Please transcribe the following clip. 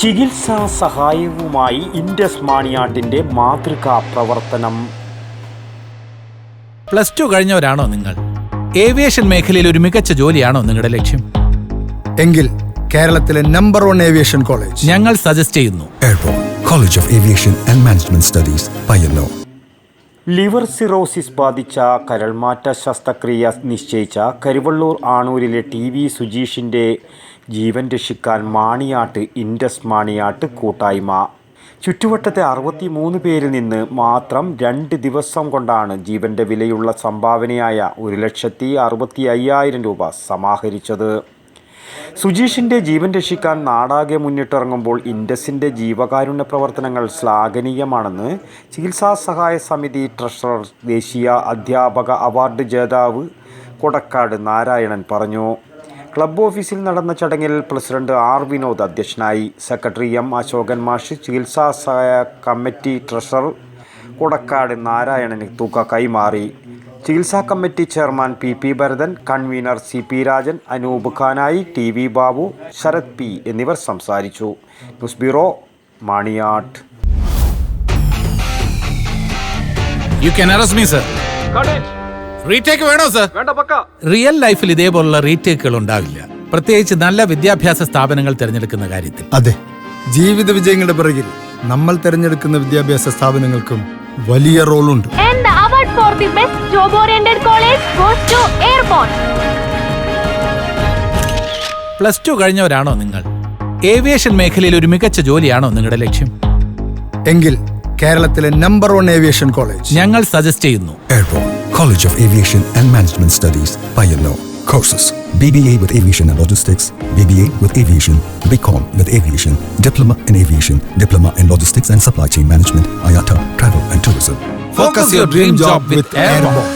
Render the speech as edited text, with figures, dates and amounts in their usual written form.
ചികിത്സാ സഹായവുമായി ഇൻഡസ് മാണിയാട്ടിൻ്റെ മാതൃകാ പ്രവർത്തനം. +2 കഴിഞ്ഞവരാണോ നിങ്ങൾ? ഏവിയേഷൻ മേഖലയിൽ ഒരു മികച്ച ജോലിയാണോ നിങ്ങളുടെ ലക്ഷ്യം? എങ്കിൽ കേരളത്തിലെ നമ്പർ 1 ഏവിയേഷൻ കോളേജ് ഞങ്ങൾ സജസ്റ്റ് ചെയ്യുന്നു. Airport college of aviation and management studies, Payyanur. Liver cirrhosis ബാധിച്ച കരൾമാറ്റ ശസ്ത്രക്രിയ നിശ്ചയിച്ച കരുവള്ളൂർ ആണൂരിലെ TV സുജീഷിൻ്റെ ജീവൻ രക്ഷിക്കാൻ മാണിയാട്ട് ഇൻഡസ് മാണിയാട്ട് കൂട്ടായ്മ. ചുറ്റുവട്ടത്തെ 63 പേരിൽ നിന്ന് മാത്രം 2 ദിവസം കൊണ്ടാണ് ജീവൻ്റെ വിലയുള്ള സംഭാവനയായ 1,65,000 രൂപ സമാഹരിച്ചത്. സുജീഷിൻ്റെ ജീവൻ രക്ഷിക്കാൻ നാടാകെ മുന്നിട്ടിറങ്ങുമ്പോൾ ഇൻഡസിൻ്റെ ജീവകാരുണ്യ പ്രവർത്തനങ്ങൾ ശ്ലാഘനീയമാണെന്ന് ചികിത്സാ സഹായ സമിതി ട്രഷറർ, ദേശീയ അധ്യാപക അവാർഡ് ജേതാവ് കൊടക്കാട് നാരായണൻ പറഞ്ഞു. ക്ലബ്ബ് ഓഫീസിൽ നടന്ന ചടങ്ങിൽ പ്രസിഡന്റ് R. വിനോദ് അധ്യക്ഷനായി. Secretary M. അശോകൻ മാഷ്, ചികിത്സാ സഹായ കമ്മിറ്റി ട്രഷറർ കൊടക്കാട് നാരായണന് തുക കൈമാറി. ചികിത്സാ committee chairman P. Bharathan, convener CP Rajan, Anoop ഖാനായി, TV ബാബു, ശരത് P എന്നിവർ സംസാരിച്ചു. News bureau, Maniyat. You can arrest me, sir. Retake വേണോ സർ? റിയൽ ലൈഫിൽ ഇതേപോലുള്ള റീടേക്കുകൾ ഉണ്ടാവില്ല, പ്രത്യേകിച്ച് നല്ല വിദ്യാഭ്യാസ സ്ഥാപനങ്ങൾ തിരഞ്ഞെടുക്കുന്ന കാര്യത്തിൽ. അതെ, ജീവിത വിജയങ്ങളുടെ പിറകിൽ നമ്മൾ തിരഞ്ഞെടുക്കുന്ന വിദ്യാഭ്യാസ സ്ഥാപനങ്ങൾക്കും വലിയ റോളുണ്ട്. And the award for the best job oriented college goes to Airborne. +2 കഴിഞ്ഞവരാണോ നിങ്ങൾ? ഏവിയേഷൻ മേഖലയിൽ ഒരു മികച്ച ജോലിയാണോ നിങ്ങളുടെ ലക്ഷ്യം? എങ്കിൽ കേരളത്തിലെ നമ്പർ 1 ഏവിയേഷൻ കോളേജ് ഞങ്ങൾ സജസ്റ്റ് ചെയ്യുന്നു. Airport college of aviation and management studies, Payyanur. Courses: BBA with Aviation and Logistics, BBA with Aviation, BCom with Aviation, Diploma in Aviation, Diploma in Logistics and Supply Chain Management, IATA, Travel and Tourism. Focus your dream job with Airborne.